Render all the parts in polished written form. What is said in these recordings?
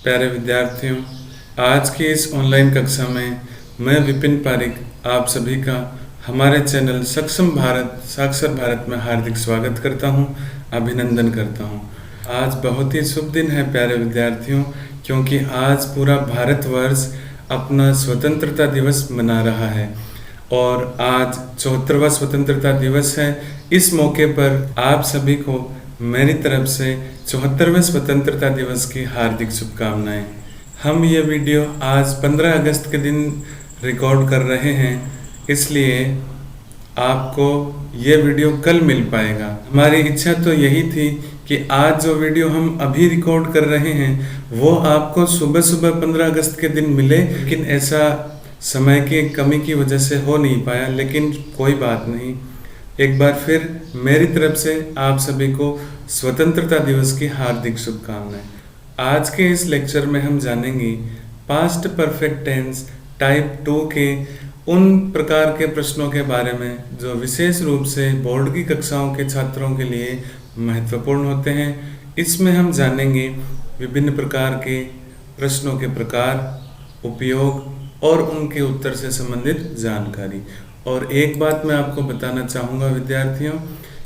प्यारे विद्यार्थियों, आज की इस ऑनलाइन कक्षा में मैं विपिन पारिक आप सभी का हमारे चैनल सक्षम भारत साक्षर भारत में हार्दिक स्वागत करता हूं, अभिनंदन करता हूं। आज बहुत ही शुभ दिन है प्यारे विद्यार्थियों, क्योंकि आज पूरा भारतवर्ष अपना स्वतंत्रता दिवस मना रहा है और आज 74वां स्वतंत्रता दिवस है। इस मौके पर आप सभी को मेरी तरफ से 74वें स्वतंत्रता दिवस की हार्दिक शुभकामनाएं। हम ये वीडियो आज 15 अगस्त के दिन रिकॉर्ड कर रहे हैं, इसलिए आपको ये वीडियो कल मिल पाएगा। हमारी इच्छा तो यही थी कि आज जो वीडियो हम अभी रिकॉर्ड कर रहे हैं वो आपको सुबह सुबह 15 अगस्त के दिन मिले, लेकिन ऐसा समय की कमी की वजह से हो नहीं पाया। लेकिन कोई बात नहीं, एक बार फिर मेरी तरफ से आप सभी को स्वतंत्रता दिवस की हार्दिक शुभकामनाएं। आज के इस लेक्चर में हम जानेंगे पास्ट परफेक्ट टेंस टाइप 2 के उन प्रकार के प्रश्नों के बारे में जो विशेष रूप से बोर्ड की कक्षाओं के छात्रों के लिए महत्वपूर्ण होते हैं। इसमें हम जानेंगे विभिन्न प्रकार के प्रश्नों के प्रकार, उपयोग और उनके उत्तर से संबंधित जानकारी। और एक बात मैं आपको बताना चाहूँगा विद्यार्थियों,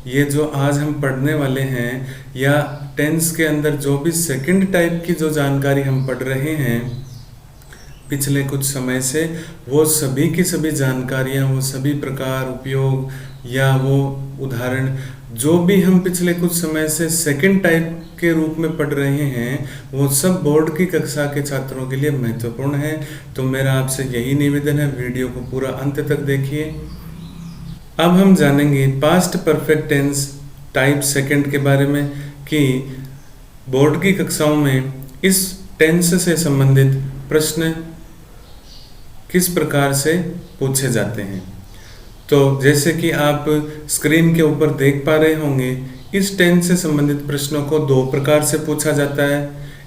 ये जो आज हम पढ़ने वाले हैं या टेंस के अंदर जो भी सेकंड टाइप की जो जानकारी हम पढ़ रहे हैं पिछले कुछ समय से, वो सभी की सभी जानकारियाँ, वो सभी प्रकार, उपयोग या वो उदाहरण जो भी हम पिछले कुछ समय से सेकंड टाइप के रूप में पढ़ रहे हैं, वो सब बोर्ड की कक्षा के छात्रों के लिए महत्वपूर्ण है। तो मेरा आपसे यही निवेदन है, वीडियो को पूरा अंत तक देखिए। अब हम जानेंगे past perfect tense type second के बारे में कि बोर्ड की कक्षाओं में इस टेंस से संबंधित प्रश्न किस प्रकार से पूछे जाते हैं। तो जैसे कि आप स्क्रीन के ऊपर देख पा रहे होंगे, इस टेंस से संबंधित प्रश्नों को दो प्रकार से पूछा जाता है।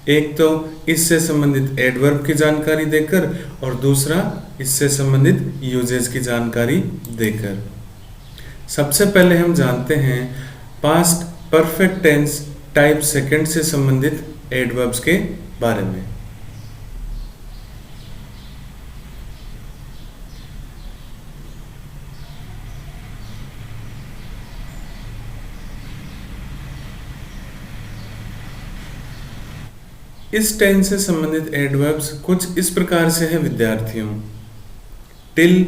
एक तो इससे संबंधित एडवर्ब की जानकारी देकर और दूसरा इससे संबंधित यूजेज की जानकारी देकर। सबसे पहले हम जानते हैं past perfect tense type second से संबंधित एडवर्ब्स के बारे में। इस टेंस से संबंधित एडवर्ब्स कुछ इस प्रकार से है विद्यार्थियों। टिल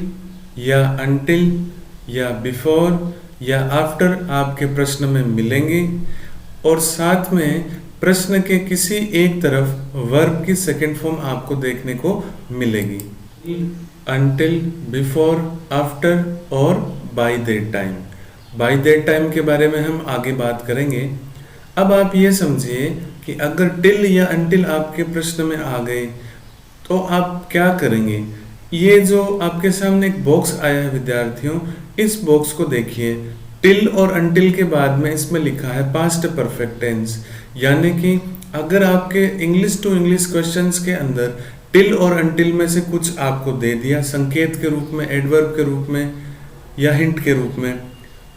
या अनटिल या बिफोर या आफ्टर आपके प्रश्न में मिलेंगे और साथ में प्रश्न के किसी एक तरफ वर्ब की सेकंड फॉर्म आपको देखने को मिलेगी। अनटिल, बिफोर, आफ्टर और bye that time. Bye that time के बारे में हम आगे बात करेंगे। अब आप ये समझिए कि अगर टिल या अनटिल आपके प्रश्न में आ गए तो आप क्या करेंगे। ये जो आपके सामने एक बॉक्स आया है विद्यार्थियों, इस बॉक्स को देखिए। टिल और अनटिल के बाद में इसमें लिखा है पास्ट परफेक्ट टेंस, यानी कि अगर आपके इंग्लिश टू इंग्लिश क्वेश्चंस के अंदर टिल और अनटिल में से कुछ आपको दे दिया संकेत के रूप में, एडवर्ब के रूप में या हिंट के रूप में,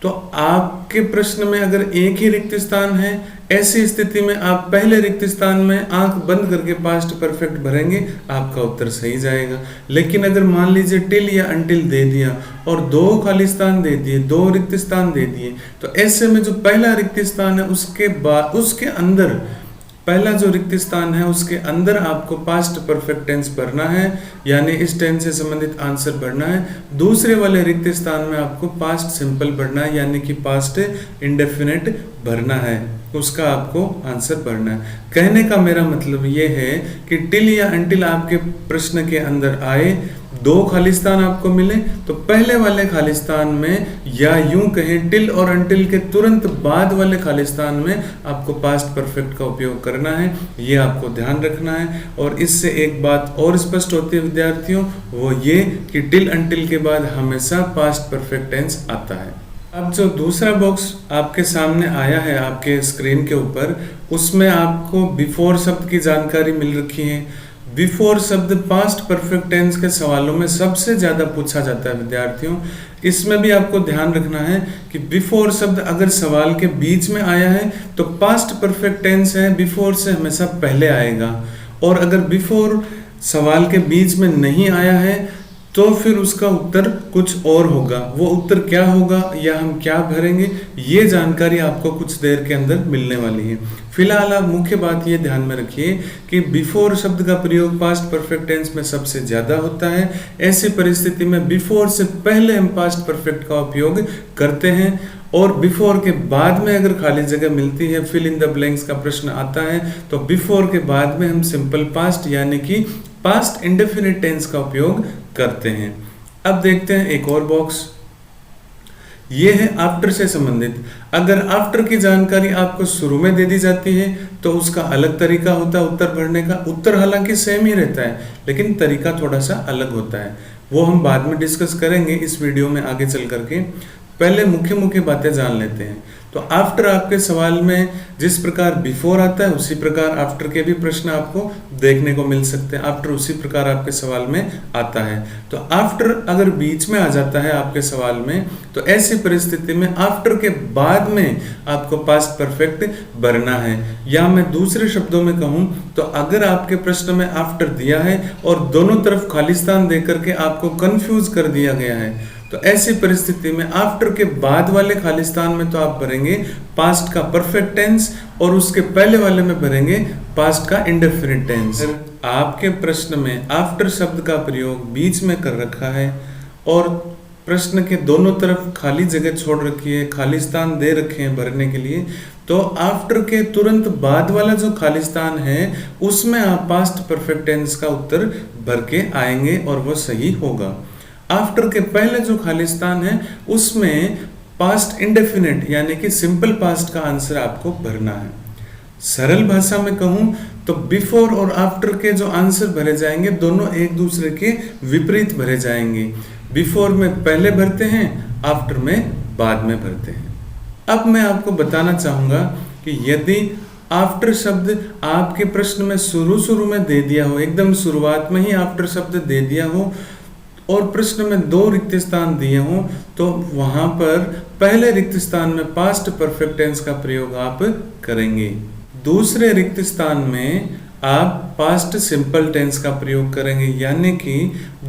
तो आपके प्रश्न में अगर एक ही रिक्त स्थान है, ऐसी स्थिति में आप पहले रिक्त स्थान में आंख बंद करके पास्ट परफेक्ट भरेंगे, आपका उत्तर सही जाएगा। लेकिन अगर मान लीजिए टिल या अनटिल दे दिया और दो खाली स्थान दे दिए, दो रिक्त स्थान दे दिए, तो ऐसे में जो पहला रिक्त स्थान है उसके बाद उसके अंदर पहला जो रिक्त स्थान है उसके अंदर आपको पास्ट परफेक्ट टेंस भरना है, यानी इस टेंस से संबंधित आंसर भरना है। दूसरे वाले रिक्त स्थान में आपको पास्ट सिंपल भरना है, यानी कि पास्ट इंडेफिनिट भरना है, उसका आपको आंसर भरना है। कहने का मेरा मतलब ये है कि टिल या अनटिल आपके प्रश्न के अंदर आए, दो खालिस्तान आपको मिले, तो पहले वाले खालिस्तान में या यूं कहें टिल और अनटिल के तुरंत बाद वाले खालिस्तान में आपको पास्ट परफेक्ट का उपयोग करना है, ये आपको ध्यान रखना है। और इससे एक बात और स्पष्ट होती है विद्यार्थियों, वो ये कि टिल अनटिल के बाद हमेशा पास्ट परफेक्ट टेंस आता है। अब जो दूसरा बॉक्स आपके सामने आया है आपके स्क्रीन के ऊपर, उसमें आपको बिफोर शब्द की जानकारी मिल रखी है। बिफोर शब्द पास्ट परफेक्ट टेंस के सवालों में सबसे ज्यादा पूछा जाता है विद्यार्थियों। इसमें भी आपको ध्यान रखना है कि बिफोर शब्द अगर सवाल के बीच में आया है तो पास्ट परफेक्ट टेंस है, बिफोर से हमेशा पहले आएगा। और अगर बिफोर सवाल के बीच में नहीं आया है तो फिर उसका उत्तर कुछ और होगा। वो उत्तर क्या होगा या हम क्या भरेंगे, ये जानकारी आपको कुछ देर के अंदर मिलने वाली है। फिलहाल आप मुख्य बात ये ध्यान में रखिए कि बिफोर शब्द का प्रयोग पास्ट परफेक्ट टेंस में सबसे ज्यादा होता है। ऐसी परिस्थिति में बिफोर से पहले हम पास्ट परफेक्ट का उपयोग करते हैं और बिफोर के बाद में अगर खाली जगह मिलती है, फिल इन द ब्लैंक्स का प्रश्न आता है, तो बिफोर के बाद में हम सिंपल पास्ट यानी कि पास्ट इंडेफिनिट टेंस का उपयोग करते हैं। अब देखते हैं एक और बॉक्स, ये है आफ्टर से संबंधित। अगर आफ्टर की जानकारी आपको शुरू में दे दी जाती है तो उसका अलग तरीका होता है उत्तर भरने का। उत्तर हालांकि सेम ही रहता है लेकिन तरीका थोड़ा सा अलग होता है, वो हम बाद में डिस्कस करेंगे इस वीडियो में आगे चल करके। पहले मुख्य मुख्य बातें जान लेते हैं। तो आफ्टर आपके सवाल में जिस प्रकार बिफोर आता है उसी प्रकार आफ्टर के भी प्रश्न आपको देखने को मिल सकते हैं। आफ्टर उसी प्रकार आपके सवाल में आता है। तो आफ्टर अगर बीच में आ जाता है आपके सवाल में तो ऐसी परिस्थिति में आफ्टर के बाद में आपको पास्ट परफेक्ट भरना है। या मैं दूसरे शब्दों में कहूं तो अगर आपके प्रश्न में आफ्टर दिया है और दोनों तरफ खालिस्तान देकर के आपको कंफ्यूज कर दिया गया है तो ऐसी परिस्थिति में आफ्टर के बाद वाले खालिस्तान में तो आप भरेंगे पास्ट का परफेक्ट टेंस और उसके पहले वाले में भरेंगे पास्ट का इंडेफिनिट टेंस। आपके प्रश्न में आफ्टर शब्द का प्रयोग बीच में कर रखा है और प्रश्न के दोनों तरफ खाली जगह छोड़ रखी है, खालिस्तान दे रखे हैं भरने के लिए, तो आफ्टर के तुरंत बाद वाला जो खालिस्तान है उसमें आप पास्ट परफेक्ट टेंस का उत्तर भर के आएंगे और वो सही होगा। आफ्टर के पहले जो खालिस्तान है उसमें पास्ट इंडेफिनिट यानी कि सिंपल पास्ट का आंसर आपको भरना है। सरल भाषा में कहूं तो बिफोर और आफ्टर के जो आंसर भरे जाएंगे दोनों एक दूसरे के विपरीत भरे जाएंगे। बिफोर में पहले भरते हैं, आफ्टर में बाद में भरते हैं। अब मैं आपको बताना चाहूंगा कि यदि आफ्टर शब्द आपके प्रश्न में शुरू में दे दिया हो, एकदम शुरुआत में ही आफ्टर शब्द दे दिया हो और प्रश्न में 2 रिक्त स्थान दिए हों तो वहां पर पहले रिक्त स्थान में पास्ट परफेक्ट टेंस का प्रयोग आप करेंगे। दूसरे रिक्त स्थान में आप पास्ट सिंपल टेंस का प्रयोग करेंगे यानी कि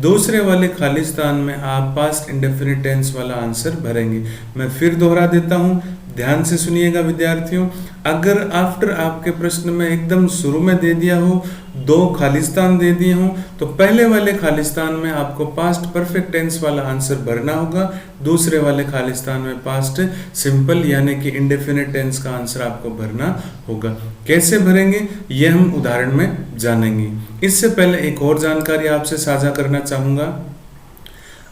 दूसरे वाले खाली स्थान में आप पास्ट इंडेफिनिट टेंस वाला आंसर भरेंगे। मैं फिर दोहरा देता हूं, ध्यान से सुनिएगा विद्यार्थियों। अगर आफ्टर आपके प्रश्न में एकदम शुरू में दे दिया हो, 2 खालिस्तान दे दिए हो तो पहले वाले खालिस्तान में आपको पास्ट परफेक्ट टेंस वाला आंसर भरना होगा, दूसरे वाले खालिस्तान में पास्ट सिंपल यानी कि इंडेफिनिट टेंस का आंसर आपको भरना होगा। कैसे भरेंगे ये हम उदाहरण में जानेंगे। इससे पहले एक और जानकारी आपसे साझा करना चाहूंगा।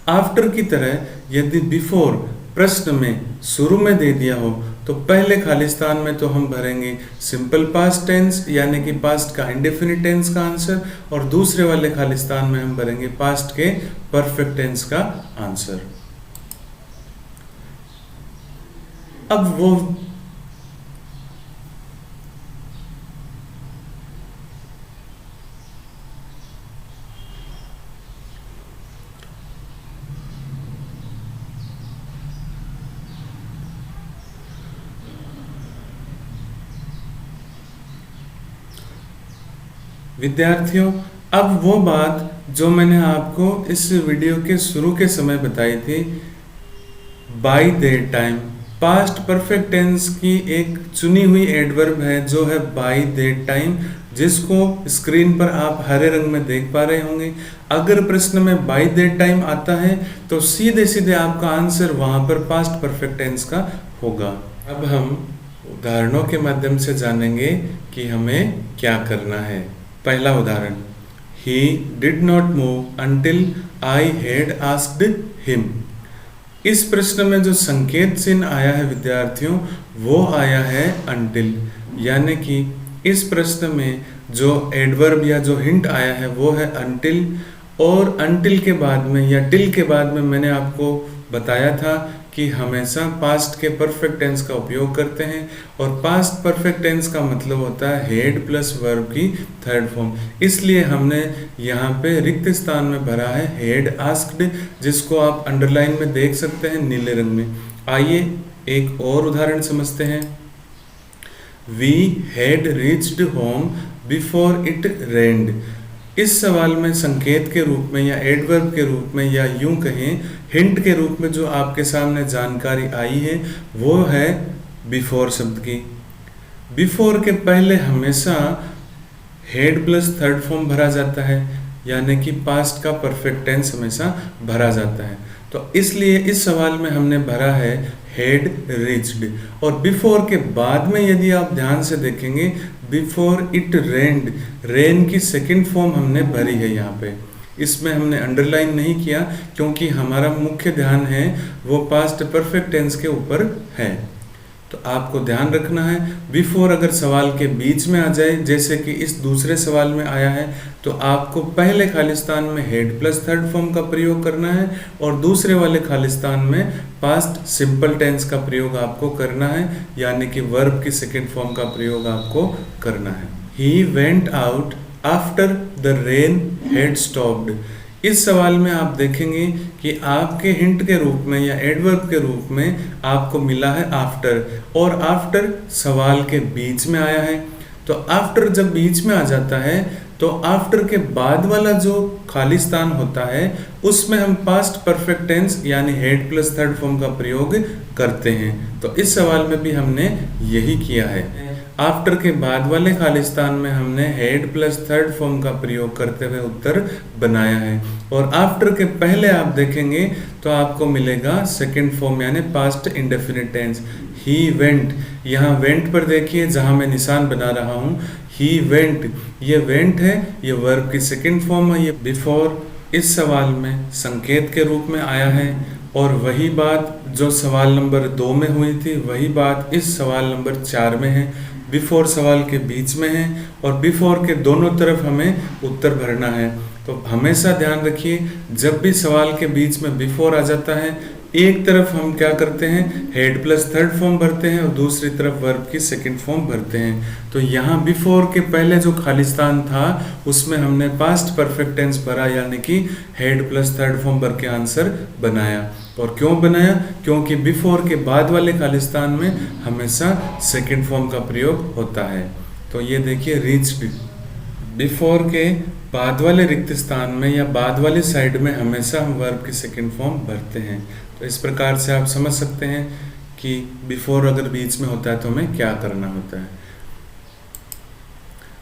आफ्टर की तरह यदि बिफोर प्रश्न में शुरू में दे दिया हो तो पहले खालिस्तान में तो हम भरेंगे सिंपल पास्ट टेंस यानी कि पास्ट का इंडेफिनिट टेंस का आंसर और दूसरे वाले खालिस्तान में हम भरेंगे पास्ट के परफेक्ट टेंस का आंसर। अब वो विद्यार्थियों, अब वो बात जो मैंने आपको इस वीडियो के शुरू के समय बताई थी, by that time past perfect tense की एक चुनी हुई एडवर्ब है जो है बाय दैट टाइम, जिसको स्क्रीन पर आप हरे रंग में देख पा रहे होंगे। अगर प्रश्न में बाय दैट टाइम आता है तो सीधे सीधे आपका आंसर वहां पर पास्ट परफेक्ट टेंस का होगा। अब हम उदाहरणों के माध्यम से जानेंगे कि हमें क्या करना है। पहला उदाहरण, he did not move until I had asked him। इस प्रश्न में जो संकेत चिन्ह आया है विद्यार्थियों वो आया है until, यानी कि इस प्रश्न में जो एडवर्ब या जो हिंट आया है वो है until, और until के बाद में या till के बाद में मैंने आपको बताया था कि हमेशा पास्ट के परफेक्ट टेंस का उपयोग करते हैं और पास्ट परफेक्ट टेंस का मतलब होता है हेड प्लस वर्ब की थर्ड फॉर्म। इसलिए हमने यहाँ पे रिक्त स्थान में भरा है हेड आस्क्ड, जिसको आप अंडरलाइन में देख सकते हैं नीले रंग में। आइए एक और उदाहरण समझते हैं। We had reached home before it rained. इस सवाल में संकेत के रूप में या एडवर्ब के रूप में या यूं कहें हिंट के रूप में जो आपके सामने जानकारी आई है वो है बिफोर शब्द की। बिफोर के पहले हमेशा हेड प्लस थर्ड फॉर्म भरा जाता है, यानी कि पास्ट का परफेक्ट टेंस हमेशा भरा जाता है। तो इसलिए इस सवाल में हमने भरा है हेड रीच्ड। और बिफोर के बाद में यदि आप ध्यान से देखेंगे बिफोर इट रेन्ड, रेन की सेकंड फॉर्म हमने भरी है यहाँ पे। इसमें हमने अंडरलाइन नहीं किया क्योंकि हमारा मुख्य ध्यान है वो पास्ट परफेक्ट टेंस के ऊपर है। तो आपको ध्यान रखना है बिफोर अगर सवाल के बीच में आ जाए, जैसे कि इस दूसरे सवाल में आया है, तो आपको पहले खालिस्तान में हेड प्लस थर्ड फॉर्म का प्रयोग करना है और दूसरे वाले खालिस्तान में पास्ट सिंपल टेंस का प्रयोग आपको करना है, यानी कि वर्ब की सेकेंड फॉर्म का प्रयोग आपको करना है। He went out after the rain had stopped. इस सवाल में आप देखेंगे कि आपके हिंट के रूप में या एडवर्ब के रूप में आपको मिला है आफ्टर, और आफ्टर सवाल के बीच में आया है। तो आफ्टर जब बीच में आ जाता है तो आफ्टर के बाद वाला जो खालिस्तान होता है उसमें हम पास्ट परफेक्ट टेंस यानी हेड प्लस थर्ड फॉर्म का प्रयोग करते हैं। तो इस सवाल में भी हमने यही किया है। आफ्टर के बाद वाले खालिस्तान में हमने हेड प्लस थर्ड फॉर्म का प्रयोग करते हुए उत्तर बनाया है, और आफ्टर के पहले आप देखेंगे तो आपको मिलेगा सेकंड फॉर्म यानी पास्ट इंडेफिनिट टेंस ही वेंट। यहाँ वेंट पर देखिए जहाँ मैं निशान बना रहा हूँ, ही वेंट, ये वेंट है, ये वर्ब की सेकंड फॉर्म है। ये बिफोर इस सवाल में संकेत के रूप में आया है, और वही बात जो सवाल नंबर 2 में हुई थी वही बात इस सवाल नंबर 4 में है। बिफोर सवाल के बीच में है और बिफोर के दोनों तरफ हमें उत्तर भरना है। तो हमेशा ध्यान रखिए जब भी सवाल के बीच में बिफोर आ जाता है, एक तरफ हम क्या करते हैं हेड प्लस थर्ड फॉर्म भरते हैं और दूसरी तरफ वर्ब की सेकंड फॉर्म भरते हैं। तो यहाँ बिफोर के पहले जो खालिस्तान था उसमें हमने पास्ट परफेक्ट टेंस भरा, यानी कि हेड प्लस थर्ड फॉर्म भर के आंसर बनाया। और क्यों बनाया? क्योंकि बिफोर के बाद वाले खालिस्तान में हमेशा सेकंड फॉर्म का प्रयोग होता है। तो ये देखिए रीच्ड, बिफोर के बाद वाले रिक्त स्थान में या बाद वाली साइड में हमेशा हम वर्ब की सेकंड फॉर्म भरते हैं। तो इस प्रकार से आप समझ सकते हैं कि बिफोर अगर बीच में होता है तो हमें क्या करना होता है।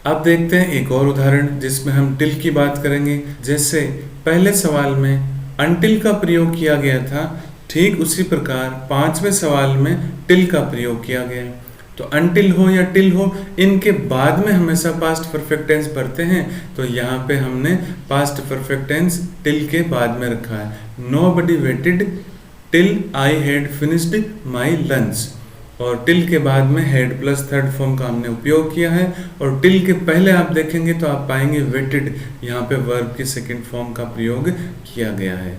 अब देखते हैं एक और उदाहरण जिसमें हम टिल की बात करेंगे। जैसे पहले सवाल में अनटिल का प्रयोग किया गया था, ठीक उसी प्रकार 5वें सवाल में टिल का प्रयोग किया गया। तो अनटिल हो या टिल हो, इनके बाद में हमेशा पास्ट परफेक्ट टेंस भरते हैं। तो यहाँ पे हमने पास्ट परफेक्ट टेंस टिल के बाद में रखा है। Nobody weighted till I had finished my lunch, और टिल के बाद में हेड प्लस थर्ड फॉर्म का हमने उपयोग किया है। और टिल के पहले आप देखेंगे तो आप पाएंगे वेटेड, यहाँ पे वर्ब की सेकंड फॉर्म का प्रयोग किया गया है।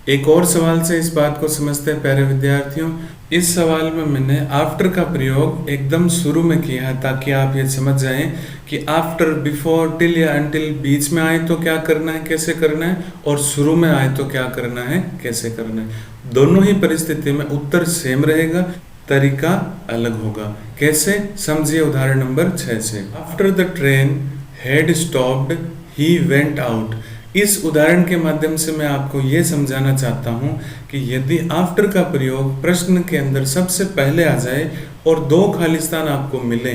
एक और सवाल से इस बात को समझते हैं प्यारे विद्यार्थियों। इस सवाल में मैंने आफ्टर का प्रयोग एकदम शुरू में किया है ताकि आप ये समझ जाएं कि आफ्टर, बिफोर, टिल या अनटिल बीच में आए तो क्या करना है, कैसे करना है, और शुरू में आए तो क्या करना है, कैसे करना है। दोनों ही परिस्थिति में उत्तर सेम रहेगा, तरीका अलग होगा। कैसे, समझिए उदाहरण नंबर 6 से। After the train had stopped he went out. इस उदाहरण के माध्यम से मैं आपको ये समझाना चाहता हूँ कि यदि आफ्टर का प्रयोग प्रश्न के अंदर सबसे पहले आ जाए और 2 खालिस्तान आपको मिले,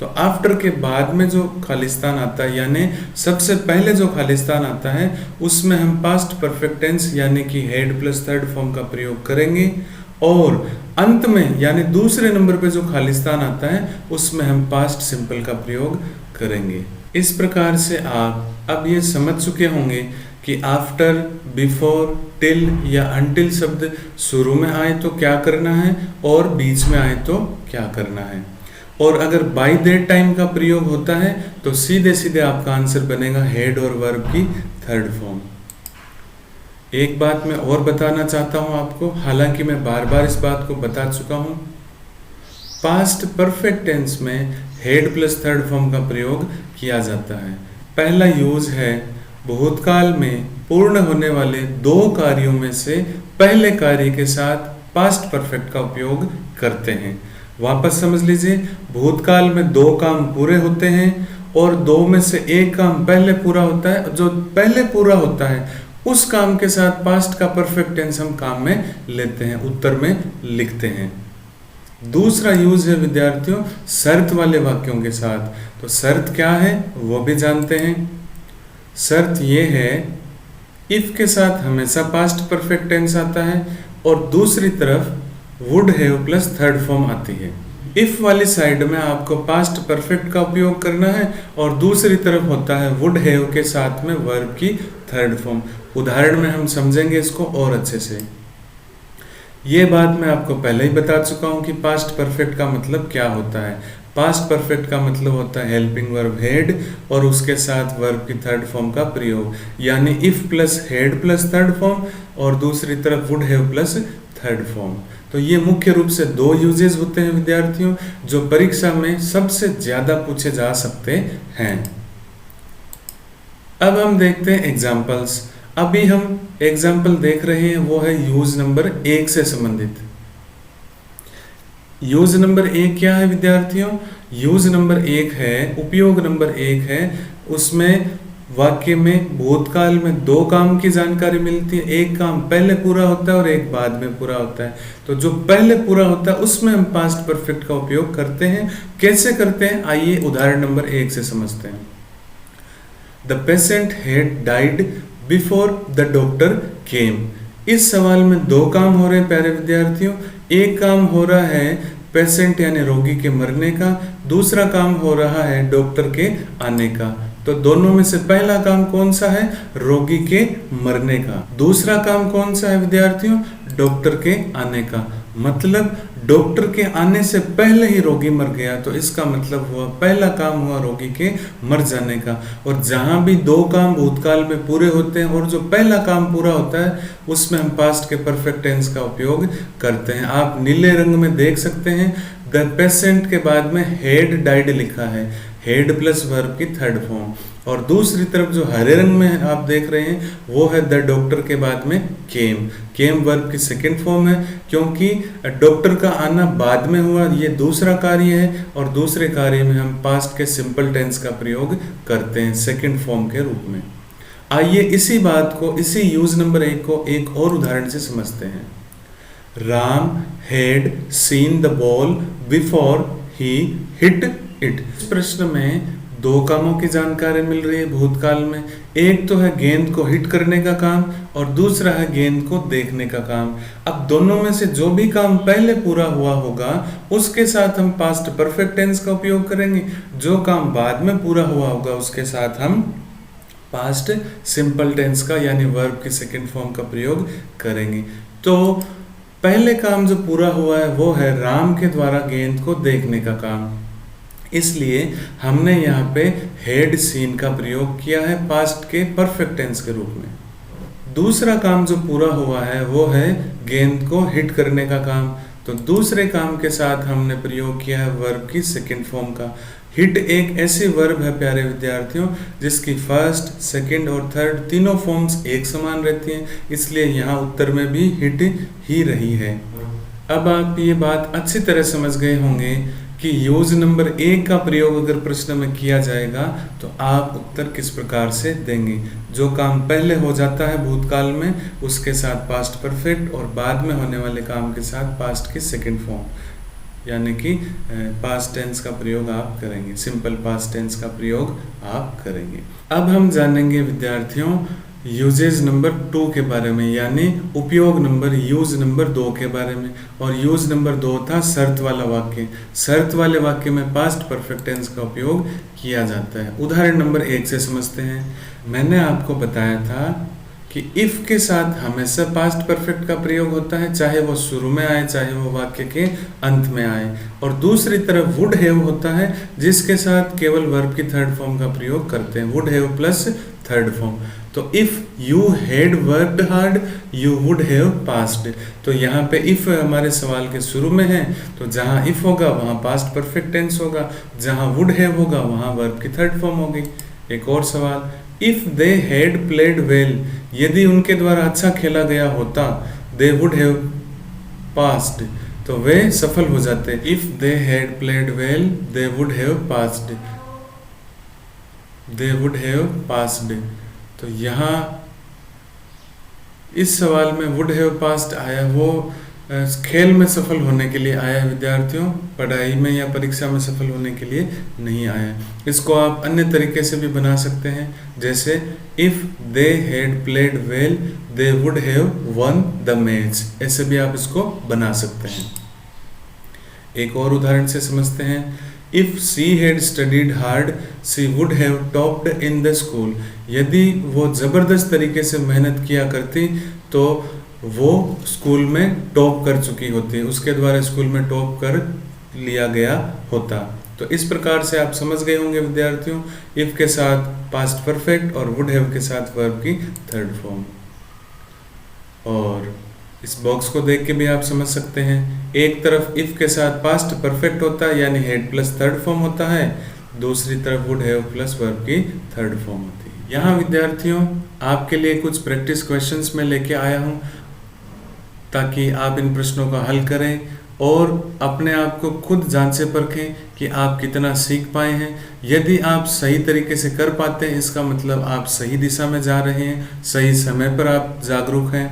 तो आफ्टर के बाद में जो खालिस्तान आता है यानी सबसे पहले जो खालिस्तान आता है उसमें हम पास्ट परफेक्ट टेंस यानी कि हेड प्लस थर्ड फॉर्म का प्रयोग करेंगे, और अंत में यानी दूसरे नंबर पे जो खालिस्तान आता है उसमें हम पास्ट सिंपल का प्रयोग करेंगे। इस प्रकार से आप अब ये समझ चुके होंगे कि आफ्टर, बिफोर, टिल या अनटिल शब्द शुरू में आए तो क्या करना है और बीच में आए तो क्या करना है। और अगर बाय दैट टाइम का प्रयोग होता है तो सीधे सीधे आपका आंसर बनेगा हेड और वर्ब की थर्ड फॉर्म। एक बात मैं और बताना चाहता हूं आपको, हालांकि मैं बार बार इस बात को बता चुका हूं, पास्ट परफेक्ट टेंस में हेड प्लस थर्ड फॉर्म का प्रयोग किया जाता है। पहला यूज है भूतकाल में पूर्ण होने वाले 2 कार्यों में से पहले कार्य के साथ पास्ट परफेक्ट का उपयोग करते हैं। वापस समझ लीजिए, भूतकाल में दो काम पूरे होते हैं और दो में से एक काम पहले पूरा होता है। जो पहले पूरा होता है उस काम के साथ पास्ट का परफेक्ट टेंस हम काम में लेते हैं, उत्तर में लिखते हैं। दूसरा यूज है विद्यार्थियों शर्त वाले वाक्यों के साथ। तो शर्त क्या है वो भी जानते हैं। शर्त ये है, इफ के साथ हमेशा पास्ट परफेक्ट टेंस आता है और दूसरी तरफ would have plus third form आती है। इफ वाली साइड में आपको पास्ट परफेक्ट का उपयोग करना है और दूसरी तरफ होता है वुड हैव के साथ में वर्ब की थर्ड फॉर्म। उदाहरण में हम समझेंगे इसको और अच्छे से। ये बात मैं आपको पहले ही बता चुका हूं कि पास्ट परफेक्ट का मतलब क्या होता है। पास्ट परफेक्ट का मतलब होता है हेल्पिंग वर्ब हेड और उसके साथ वर्ब की थर्ड फॉर्म का प्रयोग, यानी if plus head plus third form और दूसरी तरफ would have plus third form. तो ये मुख्य रूप से दो यूजेस होते हैं विद्यार्थियों, जो परीक्षा में सबसे ज्यादा पूछे जा सकते हैं। अब हम देखते हैं एग्जाम्पल्स। अभी हम एग्जाम्पल देख रहे हैं वो है यूज नंबर 1 से संबंधित। यूज नंबर 1 क्या है विद्यार्थियों? यूज नंबर 1 है, उपयोग नंबर 1 है, उसमें वाक्य में भूतकाल में दो काम की जानकारी मिलती है। एक काम पहले पूरा होता है और एक बाद में पूरा होता है। तो जो पहले पूरा होता है उसमें हम पास्ट परफेक्ट का उपयोग करते हैं। कैसे करते हैं आइए उदाहरण नंबर 1 से समझते हैं। The patient had died before the doctor केम। इस सवाल में दो काम हो रहे हैं प्यारे विद्यार्थियों। एक काम हो रहा है पेशेंट यानी रोगी के मरने का, दूसरा काम हो रहा है डॉक्टर के आने का। तो दोनों में से पहला काम कौन सा है? रोगी के मरने का। दूसरा काम कौन सा है विद्यार्थियों? डॉक्टर के आने का। मतलब डॉक्टर के आने से पहले ही रोगी मर गया, तो इसका मतलब हुआ पहला काम हुआ रोगी के मर जाने का। और जहां भी दो काम भूतकाल में पूरे होते हैं और जो पहला काम पूरा होता है उसमें हम पास्ट के परफेक्ट टेंस का उपयोग करते हैं। आप नीले रंग में देख सकते हैं द पेशेंट के बाद में हेड डाइड लिखा है, हेड प्लस वर्ब की थर्ड फॉर्म। और दूसरी तरफ जो हरे रंग में आप देख रहे हैं वो है द डॉक्टर के बाद में केम। केम वर्ब की सेकंड फॉर्म है, क्योंकि डॉक्टर का आना बाद में हुआ, ये दूसरा कार्य है और दूसरे कार्य में हम पास्ट के सिंपल टेंस का प्रयोग करते हैं सेकंड फॉर्म के रूप में। आइए इसी बात को, इसी यूज नंबर 1 को एक और उदाहरण से समझते हैं। Ram had seen the ball before he hit it. इस प्रश्न में दो कामों की जानकारी मिल रही है भूतकाल में। एक तो है गेंद को हिट करने का काम और दूसरा है गेंद को देखने का काम। अब दोनों में से जो भी काम पहले पूरा हुआ होगा उसके साथ हम पास्ट परफेक्ट टेंस का उपयोग करेंगे। जो काम बाद में पूरा हुआ होगा उसके साथ हम पास्ट सिंपल टेंस का यानी वर्ब की सेकंड फॉर्म का प्रयोग करेंगे। तो पहले काम जो पूरा हुआ है वो है राम के द्वारा गेंद को देखने का काम, इसलिए हमने यहाँ पे हेड सीन का प्रयोग किया है पास्ट के परफेक्ट टेंस के रूप में। दूसरा काम जो पूरा हुआ है वो है गेंद को हिट करने का काम। तो दूसरे काम के साथ हमने प्रयोग किया है वर्ब की सेकंड फॉर्म का। हिट एक ऐसी वर्ब है प्यारे विद्यार्थियों जिसकी फर्स्ट, सेकंड और थर्ड तीनों फॉर्म्स एक समान रहती हैं, इसलिए यहाँ उत्तर में भी हिट ही रही है। अब आप ये बात अच्छी तरह समझ गए होंगे कि यूज नंबर 1 का प्रयोग अगर प्रश्न में किया जाएगा तो आप उत्तर किस प्रकार से देंगे। जो काम पहले हो जाता है भूतकाल में उसके साथ पास्ट परफेक्ट और बाद में होने वाले काम के साथ पास्ट की सेकंड फॉर्म यानी कि पास्ट टेंस का प्रयोग आप करेंगे, सिंपल पास्ट टेंस का प्रयोग आप करेंगे। अब हम जानेंगे विद्यार्थियों यूजेज नंबर 2 के बारे में, यानी उपयोग नंबर यूज नंबर 2 के बारे में। और यूज नंबर 2 था शर्त वाला वाक्य। शर्त वाले वाक्य में पास्ट परफेक्ट टेंस का उपयोग किया जाता है। उदाहरण नंबर 1 से समझते हैं। मैंने आपको बताया था कि इफ के साथ हमेशा पास्ट परफेक्ट का प्रयोग होता है, चाहे वो शुरू में आए चाहे वो वाक्य के अंत में आए। और दूसरी तरफ वुड हैव होता है जिसके साथ केवल वर्ब की थर्ड फॉर्म का प्रयोग करते हैं, would have plus third form. तो if you had worked hard you would have passed. तो यहाँ पे इफ हमारे सवाल के शुरू में है, तो जहाँ इफ होगा वहाँ पास्ट परफेक्ट टेंस होगा, जहाँ वुड हैव होगा वहाँ वर्ब की थर्ड फॉर्म होगी। एक और सवाल, if they had played well, यदि उनके द्वारा अच्छा खेला गया होता, दे वुड हैव पास्ड। तो वे सफल हो जाते। If they had played well they would have passed, they would have passed. तो यहाँ इस सवाल में वुड हैव पास्ड आया, वो खेल में सफल होने के लिए आया है विद्यार्थियों, पढ़ाई में या परीक्षा में सफल होने के लिए नहीं आया। इसको आप अन्य तरीके से भी बना सकते हैं, जैसे if they had played well they would have one the match, ऐसे भी आप इसको बना सकते हैं। एक और उदाहरण से समझते हैं। If she had studied hard she would have topped in the school. यदि वो जबरदस्त तरीके से मेहनत किया करती तो वो स्कूल में टॉप कर चुकी होती, उसके द्वारा स्कूल में टॉप कर लिया गया होता। तो इस प्रकार से आप समझ गए होंगे विद्यार्थियों, इफ के साथ पास्ट परफेक्ट और वुड हैव के साथ वर्ब की थर्ड फॉर्म। और इस बॉक्स को देख के भी आप समझ सकते हैं, एक तरफ इफ के साथ पास्ट परफेक्ट होता है यानी हैड प्लस थर्ड फॉर्म होता है, दूसरी तरफ वुड हैव प्लस वर्ब की थर्ड फॉर्म होती है। यहाँ विद्यार्थियों आपके लिए कुछ प्रैक्टिस क्वेश्चंस में लेके आया हूँ ताकि आप इन प्रश्नों का हल करें और अपने आप को खुद जांचें परखें कि आप कितना सीख पाए हैं। यदि आप सही तरीके से कर पाते हैं इसका मतलब आप सही दिशा में जा रहे हैं, सही समय पर आप जागरूक हैं।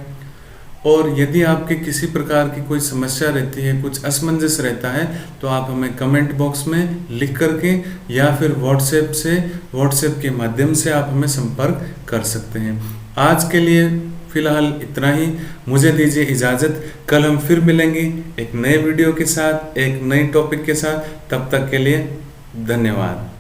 और यदि आपके किसी प्रकार की कोई समस्या रहती है, कुछ असमंजस रहता है, तो आप हमें कमेंट बॉक्स में लिख करके या फिर व्हाट्सएप के माध्यम से आप हमें संपर्क कर सकते हैं। आज के लिए फिलहाल इतना ही, मुझे दीजिए इजाज़त। कल हम फिर मिलेंगे एक नए वीडियो के साथ, एक नए टॉपिक के साथ। तब तक के लिए धन्यवाद।